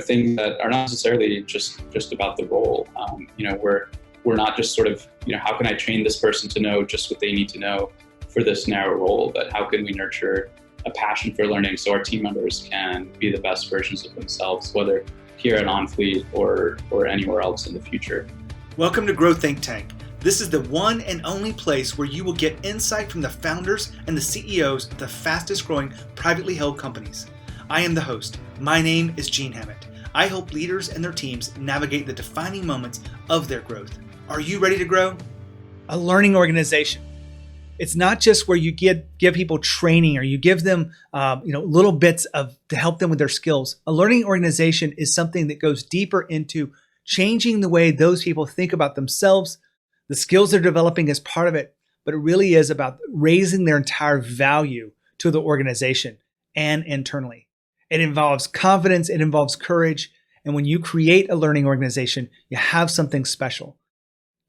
things that are not necessarily just about the role. We're not just sort of, how can I train this person to know just what they need to know for this narrow role, but how can we nurture a passion for learning so our team members can be the best versions of themselves, whether here at Onfleet or anywhere else in the future. Welcome to Grow Think Tank. This is the one and only place where you will get insight from the founders and the CEOs of the fastest growing privately held companies. I am the host. My name is Gene Hammett. I help leaders and their teams navigate the defining moments of their growth. Are you ready to grow? A learning organization. It's not just where you give people training or you give them little bits to help them with their skills. A learning organization is something that goes deeper into changing the way those people think about themselves. The skills they're developing is part of it, but it really is about raising their entire value to the organization and internally. It involves confidence, it involves courage, and when you create a learning organization, you have something special.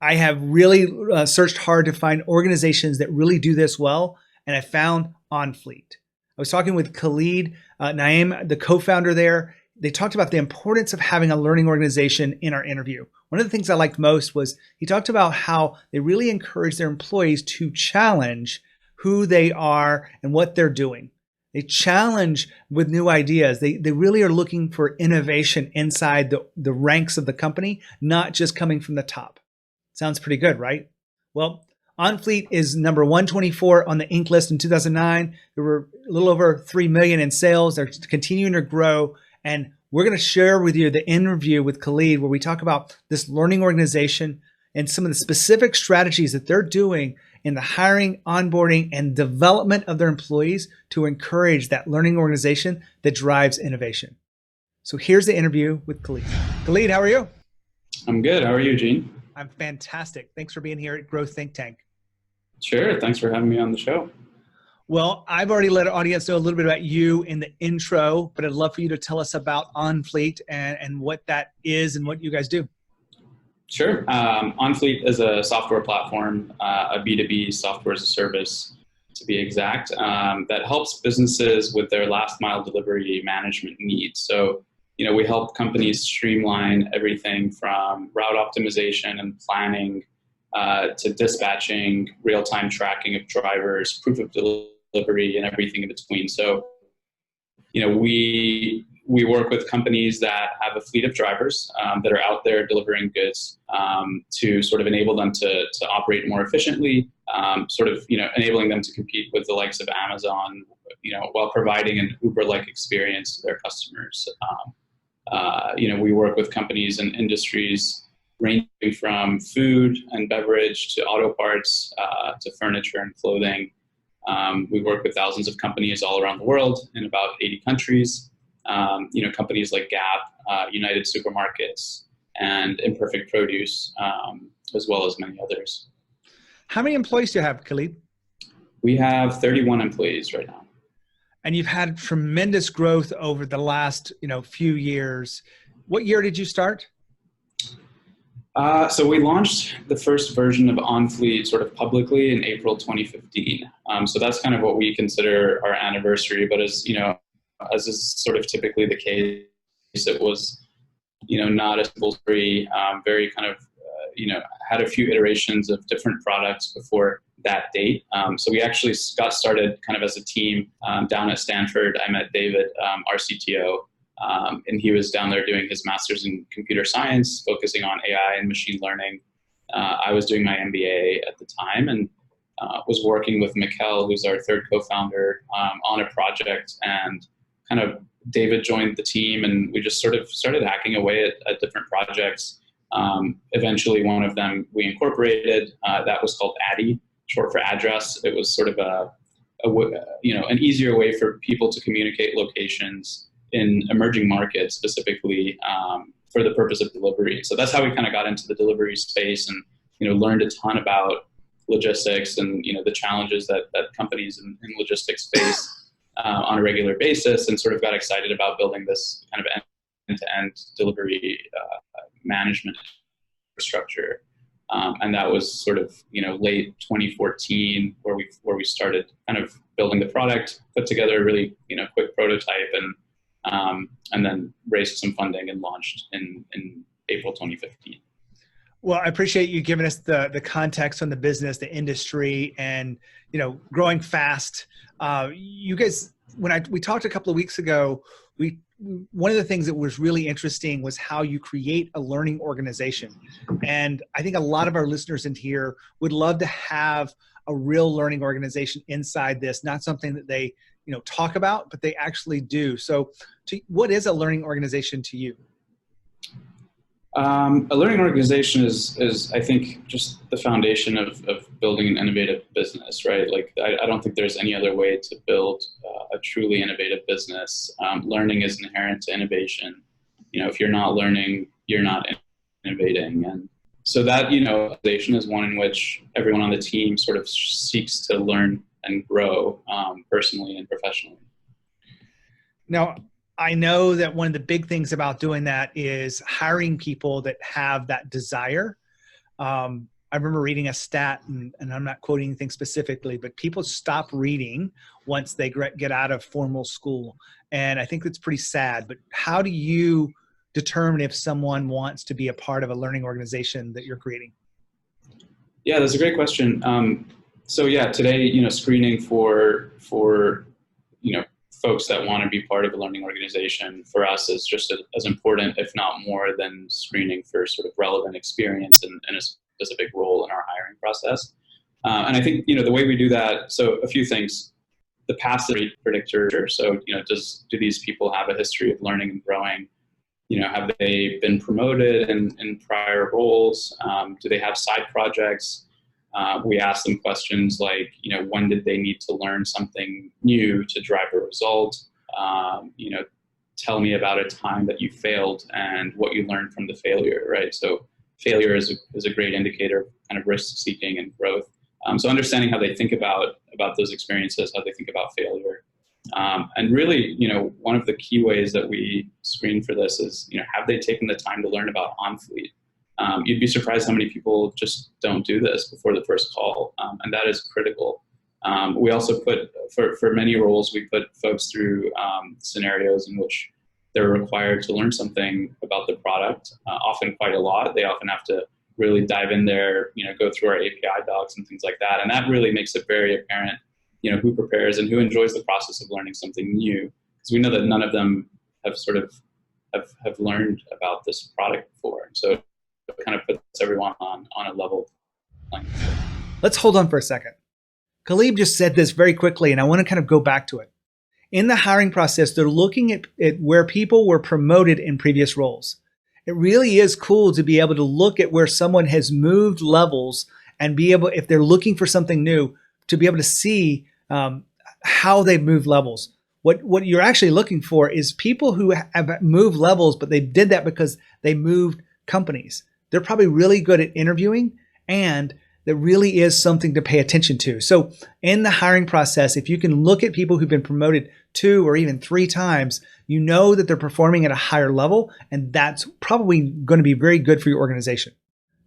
I have really searched hard to find organizations that really do this well, and I found Onfleet. I was talking with Khaled Naim, the co-founder there. They talked about the importance of having a learning organization in our interview. One of the things I liked most was he talked about how they really encourage their employees to challenge who they are and what they're doing. They challenge with new ideas. They really are looking for innovation inside the ranks of the company, not just coming from the top. Sounds pretty good, right? Well, Onfleet is number 124 on the Inc. list in 2009. There were a little over 3 million in sales. They're continuing to grow. And we're going to share with you the interview with Khaled where we talk about this learning organization and some of the specific strategies that they're doing in the hiring, onboarding, and development of their employees to encourage that learning organization that drives innovation. So here's the interview with Khaled. Khaled, how are you? I'm good. How are you, Gene? I'm fantastic. Thanks for being here at Grow Think Tank. Sure. Thanks for having me on the show. Well, I've already let our audience know a little bit about you in the intro, but I'd love for you to tell us about Onfleet and what that is and what you guys do. Sure. Onfleet is a software platform, a B2B software as a service, to be exact, that helps businesses with their last mile delivery management needs. So, we help companies streamline everything from route optimization and planning to dispatching, real-time tracking of drivers, proof of delivery, and everything in between. So, we work with companies that have a fleet of drivers that are out there delivering goods to sort of enable them to operate more efficiently, enabling them to compete with the likes of Amazon, while providing an Uber-like experience to their customers. We work with companies and industries ranging from food and beverage to auto parts to furniture and clothing. We work with thousands of companies all around the world in about 80 countries. Companies like Gap, United Supermarkets, and Imperfect Produce, as well as many others. How many employees do you have, Khaled? We have 31 employees right now. And you've had tremendous growth over the last, few years. What year did you start? So we launched the first version of Onfleet sort of publicly in April 2015. So that's kind of what we consider our anniversary. But as is sort of typically the case, it was, not a simple story, very kind of, had a few iterations of different products before that date. So we actually got started kind of as a team down at Stanford. I met David, our CTO, and he was down there doing his master's in computer science, focusing on AI and machine learning. I was doing my MBA at the time and was working with Mikkel, who's our third co-founder, on a project, and kind of David joined the team and we just sort of started hacking away at different projects. Eventually one of them we incorporated, that was called Addy, short for address. It was sort of an easier way for people to communicate locations in emerging markets, specifically for the purpose of delivery. So that's how we kind of got into the delivery space and, learned a ton about logistics and, the challenges that companies in logistics face on a regular basis, and sort of got excited about building this kind of end-to-end delivery management infrastructure. And that was sort of, late 2014 where we started kind of building the product, put together a really, quick prototype, and and then raised some funding and launched in April 2015. Well, I appreciate you giving us the context on the business, the industry, and growing fast. You guys, we talked a couple of weeks ago, one of the things that was really interesting was how you create a learning organization. And I think a lot of our listeners in here would love to have a real learning organization inside this, not something that they talk about, but they actually do. So what is a learning organization to you? A learning organization is, I think, just the foundation of building an innovative business, right? Like, I don't think there's any other way to build a truly innovative business. Learning is inherent to innovation. If you're not learning, you're not innovating. And so that, organization is one in which everyone on the team sort of seeks to learn and grow personally and professionally. Now, I know that one of the big things about doing that is hiring people that have that desire. I remember reading a stat, and I'm not quoting anything specifically, but people stop reading once they get out of formal school. And I think that's pretty sad. But how do you determine if someone wants to be a part of a learning organization that you're creating? Yeah, that's a great question. So yeah, today, screening for folks that want to be part of a learning organization for us is just as important, if not more, than screening for sort of relevant experience in a specific role in our hiring process. And I think, the way we do that, so a few things. The passive predictor, so, do these people have a history of learning and growing? Have they been promoted in prior roles? Do they have side projects? We ask them questions like, when did they need to learn something new to drive a result? Tell me about a time that you failed and what you learned from the failure, right? So failure is a great indicator of kind of risk seeking and growth. So understanding how they think about those experiences, how they think about failure. And really, one of the key ways that we screen for this is, have they taken the time to learn about Onfleet? You'd be surprised how many people just don't do this before the first call, and that is critical. We also put, for many roles, we put folks through scenarios in which they're required to learn something about the product, often quite a lot. They often have to really dive in there, go through our API docs and things like that, and that really makes it very apparent, who prepares and who enjoys the process of learning something new, because we know that none of them have sort of have learned about this product before. So it kind of puts everyone on a level playing field. Let's hold on for a second. Khaled just said this very quickly, and I want to kind of go back to it. In the hiring process, they're looking at where people were promoted in previous roles. It really is cool to be able to look at where someone has moved levels and be able, if they're looking for something new, to be able to see how they've moved levels. What you're actually looking for is people who have moved levels, but they did that because they moved companies. They're probably really good at interviewing, and that really is something to pay attention to. So in the hiring process, if you can look at people who've been promoted 2 or even 3 times, you know that they're performing at a higher level, and that's probably going to be very good for your organization.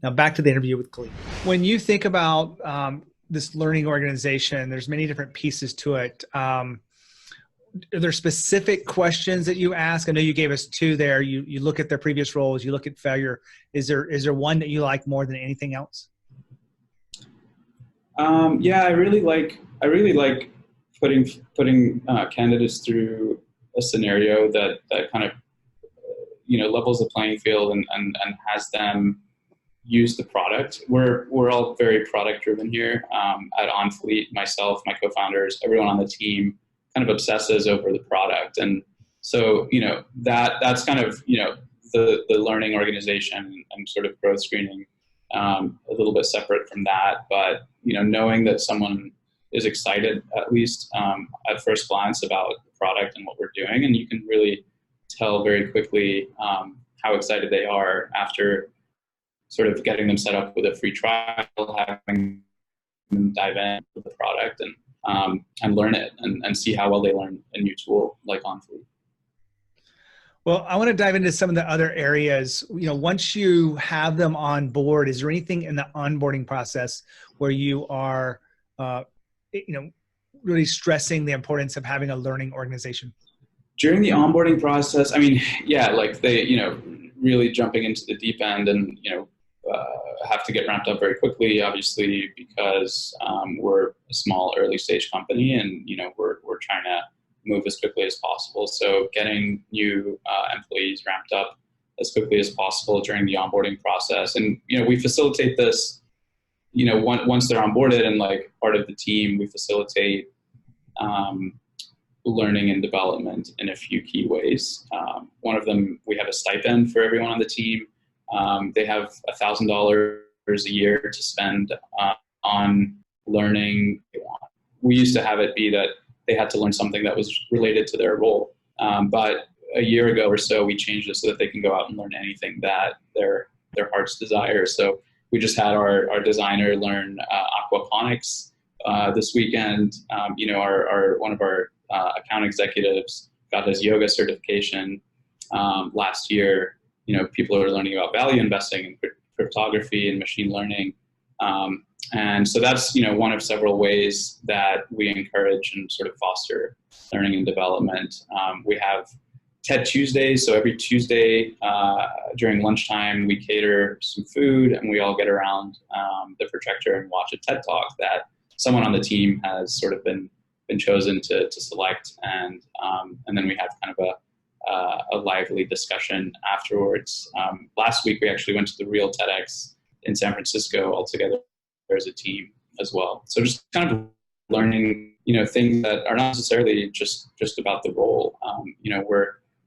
Now back to the interview with Khaled. When you think about this learning organization, there's many different pieces to it. Are there specific questions that you ask? I know you gave us 2 there. You look at their previous roles, you look at failure. Is there one that you like more than anything else? Yeah, I really like putting candidates through a scenario that kind of levels the playing field and has them use the product. We're all very product driven here at Onfleet. Myself, my co-founders, everyone on the team kind of obsesses over the product, and so that's kind of the learning organization and sort of growth screening. A little bit separate from that, but knowing that someone is excited at least at first glance about the product and what we're doing, and you can really tell very quickly how excited they are after sort of getting them set up with a free trial, having them dive in with the product and learn it and see how well they learn a new tool like Onfleet. Well, I want to dive into some of the other areas. Once you have them on board, is there anything in the onboarding process where you are, really stressing the importance of having a learning organization? During the onboarding process, I mean, yeah, like they, really jumping into the deep end and, have to get ramped up very quickly, obviously, because we're a small early stage company and, we're trying to move as quickly as possible. So getting new employees ramped up as quickly as possible during the onboarding process. And, we facilitate this, once they're onboarded and like part of the team, we facilitate learning and development in a few key ways. One of them, we have a stipend for everyone on the team. They have $1,000 a year to spend on learning. We used to have it be that they had to learn something that was related to their role. But a year ago or so, we changed it so that they can go out and learn anything that their heart's desire. So we just had our designer learn aquaponics this weekend. One of our account executives got his yoga certification last year. People are learning about value investing and cryptography and machine learning. And so that's, one of several ways that we encourage and sort of foster learning and development. We have TED Tuesdays. So every Tuesday during lunchtime, we cater some food and we all get around the projector and watch a TED Talk that someone on the team has sort of been chosen to select. And then we have kind of a lively discussion afterwards. Last week, we actually went to the real TEDx in San Francisco all together as a team as well. So just kind of learning, things that are not necessarily just about the role.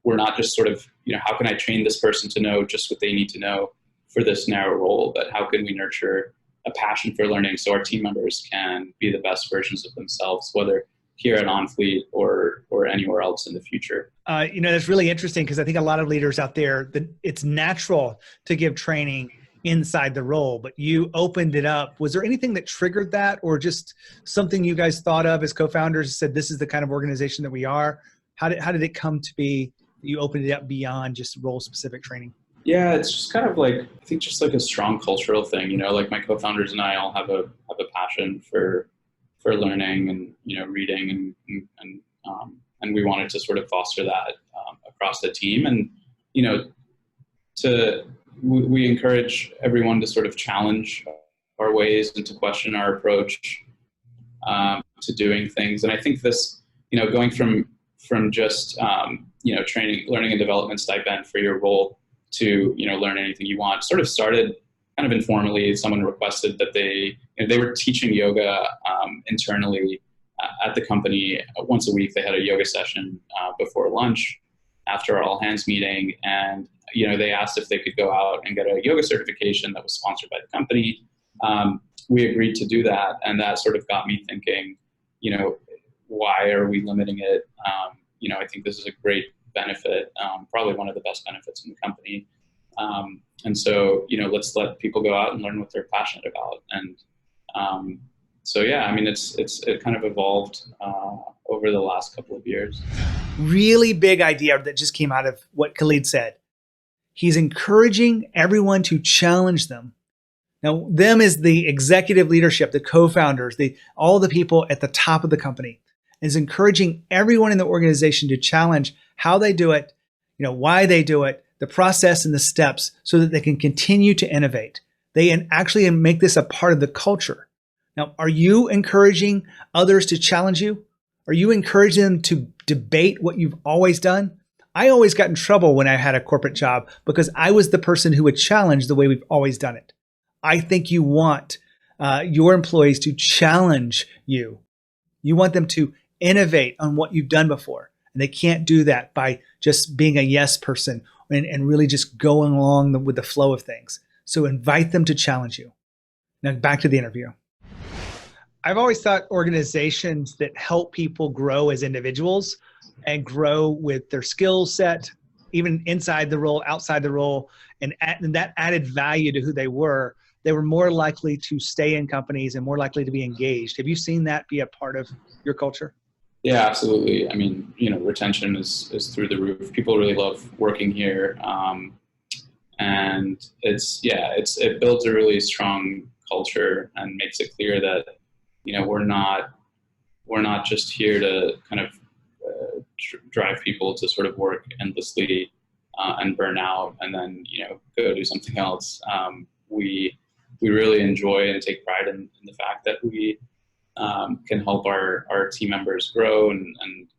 We're not just sort of, how can I train this person to know just what they need to know for this narrow role, but how can we nurture a passion for learning so our team members can be the best versions of themselves, whether here at Onfleet or anywhere else in the future. That's really interesting because I think a lot of leaders out there, that it's natural to give training inside the role, but you opened it up. Was there anything that triggered that, or just something you guys thought of as co-founders and said, this is the kind of organization that we are? How did it come to be that you opened it up beyond just role-specific training? Yeah, it's just kind of like, I think just like a strong cultural thing, like my co-founders and I all have a passion for learning and, reading and we wanted to sort of foster that across the team. And, we encourage everyone to sort of challenge our ways and to question our approach to doing things. And I think this, going from just, training, learning and development stipend for your role to, learn anything you want, sort of started kind of informally. Someone requested that they were teaching yoga internally at the company once a week. They had a yoga session before lunch after our all hands meeting. And, they asked if they could go out and get a yoga certification that was sponsored by the company. We agreed to do that. And that sort of got me thinking, why are we limiting it? I think this is a great benefit, probably one of the best benefits in the company. And so, let's let people go out and learn what they're passionate about. And it kind of evolved over the last couple of years. Really big idea that just came out of what Khaled said. He's encouraging everyone to challenge them. Now, them is the executive leadership, the co-founders, all the people at the top of the company. Is encouraging everyone in the organization to challenge how they do it, why they do it, the process and the steps, so that they can continue to innovate. They actually make this a part of the culture. Now, are you encouraging others to challenge you? Are you encouraging them to debate what you've always done? I always got in trouble when I had a corporate job because I was the person who would challenge the way we've always done it. I think you want your employees to challenge you. You want them to innovate on what you've done before. And they can't do that by just being a yes person and really just going along with the flow of things. So invite them to challenge you. Now back to the interview. I've always thought organizations that help people grow as individuals and grow with their skill set, even inside the role, outside the role, and that added value to who they were more likely to stay in companies and more likely to be engaged. Have you seen that be a part of your culture? Yeah, absolutely. I mean, retention is through the roof. People really love working here. And it builds a really strong culture and makes it clear that, we're not just here to kind of drive people to sort of work endlessly and burn out and then, go do something else. We really enjoy and take pride in the fact that we can help our team members grow and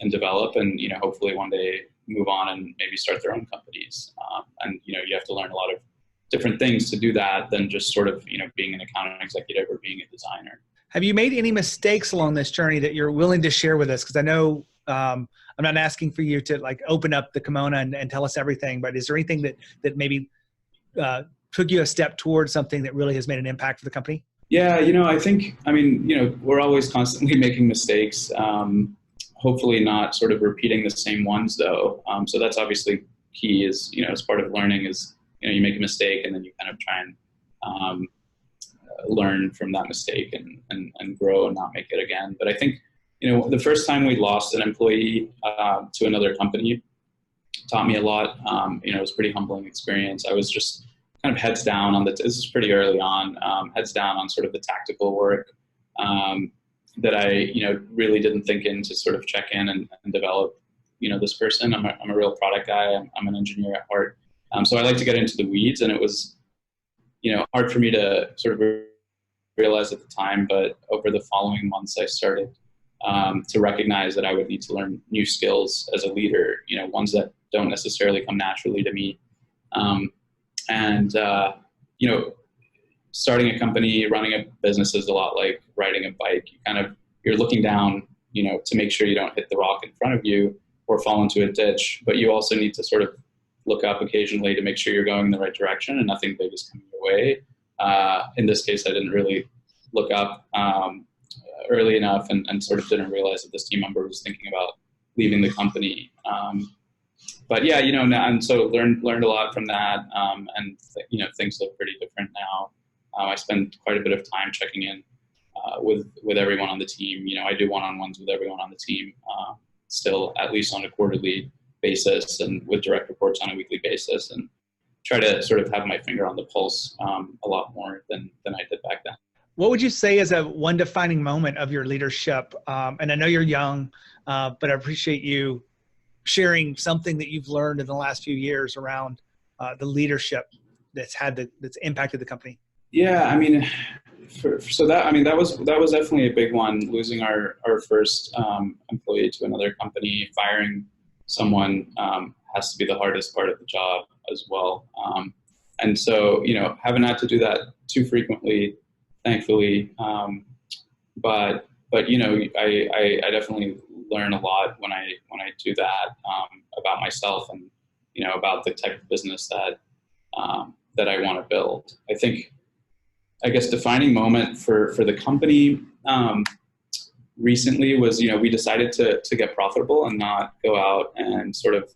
develop and, hopefully one day move on and maybe start their own companies. And, you have to learn a lot of different things to do that than just sort of, being an account executive or being a designer. Have you made any mistakes along this journey that you're willing to share with us? Because I know I'm not asking for you to like open up the kimono and tell us everything, but is there anything that maybe took you a step towards something that really has made an impact for the company? Yeah, we're always constantly making mistakes. Hopefully not sort of repeating the same ones though. So that's obviously key is, as part of learning is, you make a mistake and then you kind of try and learn from that mistake and grow and not make it again. But I think, the first time we lost an employee to another company taught me a lot. It was a pretty humbling experience. I was just kind of heads down on this is pretty early on, heads down on sort of the tactical work that I, really didn't think in to sort of check in and develop, this person. I'm a real product guy. I'm an engineer at heart. So I like to get into the weeds, and it was, hard for me to sort of realize at the time, but over the following months, I started to recognize that I would need to learn new skills as a leader, ones that don't necessarily come naturally to me. Starting a company, running a business is a lot like riding a bike. You're looking down, to make sure you don't hit the rock in front of you or fall into a ditch, but you also need to sort of look up occasionally to make sure you're going in the right direction and nothing big is coming your way. In this case, I didn't really look up early enough and sort of didn't realize that this team member was thinking about leaving the company. But yeah, and so learned a lot from that. And things look pretty different now. I spend quite a bit of time checking in with everyone on the team. I do one-on-ones with everyone on the team still, at least on a quarterly basis, and with direct reports on a weekly basis, and try to sort of have my finger on the pulse a lot more than I did back then. What would you say is one defining moment of your leadership? And I know you're young, but I appreciate you sharing something that you've learned in the last few years around the leadership that's impacted the company. Yeah, that was definitely a big one. Losing our first employee to another company, firing someone has to be the hardest part of the job as well. And so, haven't had to do that too frequently, thankfully. But I definitely learn a lot when I do that about myself and, about the type of business that I want to build. I guess defining moment for the company recently was, we decided to get profitable and not go out and sort of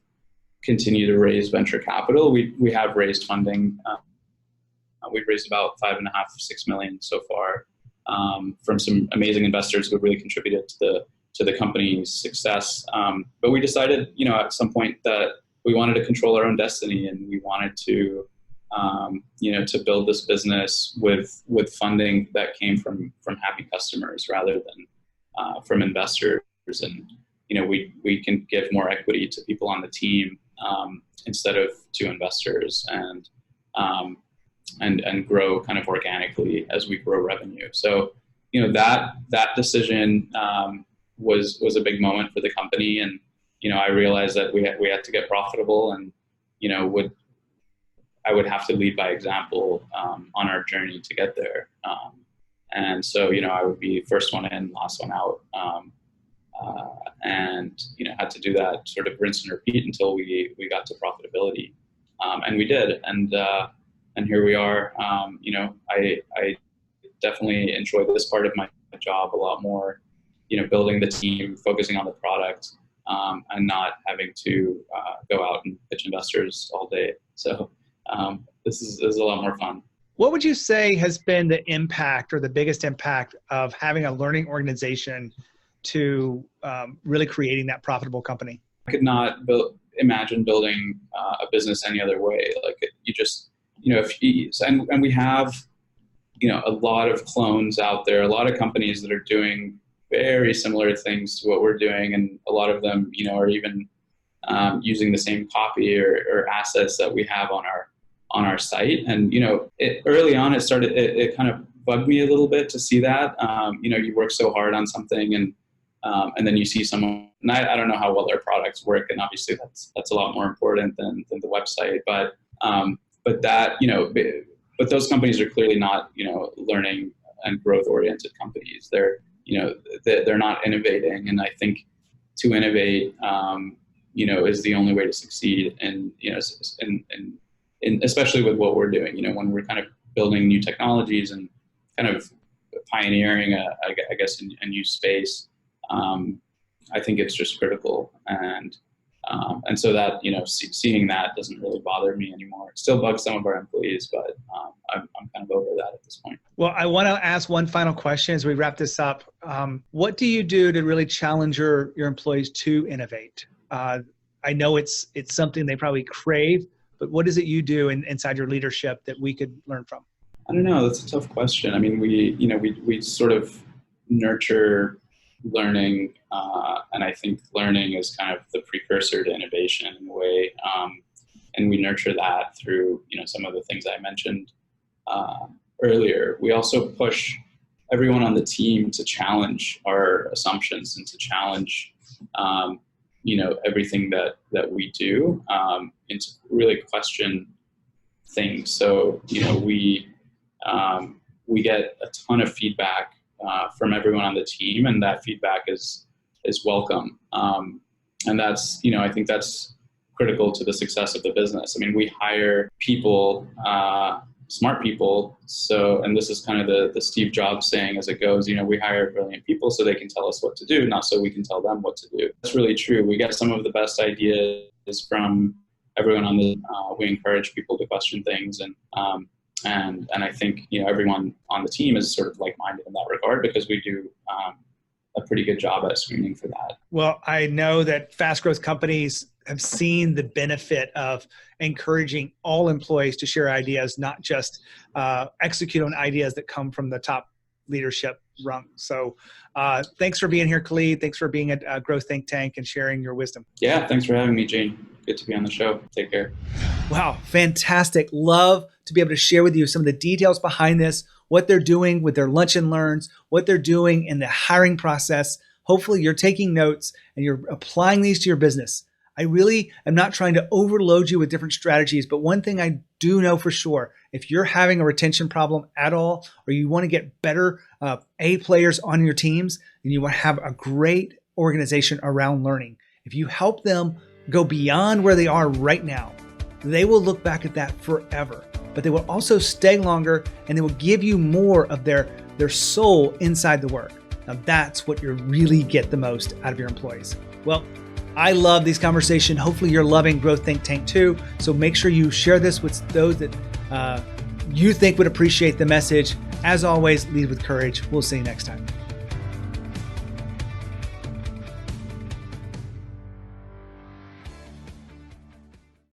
continue to raise venture capital. We have raised funding. We've raised about $5.5 to $6 million so far from some amazing investors who have really contributed to the company's success. But we decided, at some point that we wanted to control our own destiny, and we wanted to to build this business with funding that came from happy customers rather than from investors. And, we can give more equity to people on the team instead of to investors, and grow kind of organically as we grow revenue. So, that decision was a big moment for the company. And, I realized that we had to get profitable, and, I would have to lead by example on our journey to get there. And so, I would be first one in, last one out. And, had to do that sort of rinse and repeat until we got to profitability. And we did. And here we are. I definitely enjoy this part of my job a lot more, building the team, focusing on the product, and not having to go out and pitch investors all day. So this is a lot more fun. What would you say has been the impact or the biggest impact of having a learning organization to really creating that profitable company? I could not imagine building a business any other way. Like you just, and we have, a lot of clones out there, a lot of companies that are doing very similar things to what we're doing, and a lot of them, are even using the same copy or assets that we have on our site. And early on, it kind of bugged me a little bit to see that. You work so hard on something, and then you see someone. And I don't know how well their products work, and obviously that's a lot more important than the website. But those companies are clearly not learning and growth oriented companies. They're not innovating, and I think to innovate is the only way to succeed. And especially with what we're doing, when we're kind of building new technologies and kind of pioneering I guess a new space. I think it's just critical, and so that seeing that doesn't really bother me anymore. It still bugs some of our employees, but I'm kind of over that at this point. Well, I want to ask one final question as we wrap this up. What do you do to really challenge your employees to innovate? I know it's something they probably crave, but what is it you do inside your leadership that we could learn from? I don't know. That's a tough question. I mean, we sort of nurture learning, and I think learning is kind of the precursor to innovation in a way, and we nurture that through some of the things I mentioned earlier. We also push everyone on the team to challenge our assumptions and to challenge everything that we do, and to really question things. So we get a ton of feedback from everyone on the team, and that feedback is welcome. And that's, I think that's critical to the success of the business. I mean, we hire people, smart people. So, and this is kind of the Steve Jobs saying as it goes, we hire brilliant people so they can tell us what to do, not so we can tell them what to do. That's really true. We get some of the best ideas from everyone on we encourage people to question things, and I think everyone on the team is sort of like-minded in that regard, because we do a pretty good job at screening for that. Well, I know that fast growth companies have seen the benefit of encouraging all employees to share ideas, not just execute on ideas that come from the top leadership rung. So thanks for being here, Khaled. Thanks for being at Growth Think Tank and sharing your wisdom. Yeah, thanks for having me, Gene. Good to be on the show. Take care. Wow, fantastic. Love to be able to share with you some of the details behind this, what they're doing with their lunch and learns, what they're doing in the hiring process. Hopefully you're taking notes and you're applying these to your business. I really am not trying to overload you with different strategies, but one thing I do know for sure, if you're having a retention problem at all, or you want to get better A players on your teams, and you want to have a great organization around learning, if you help them go beyond where they are right now, they will look back at that forever, but they will also stay longer, and they will give you more of their soul inside the work. Now that's what you really get the most out of your employees. Well, I love these conversations. Hopefully you're loving Growth Think Tank too. So make sure you share this with those that you think would appreciate the message. As always, lead with courage. We'll see you next time.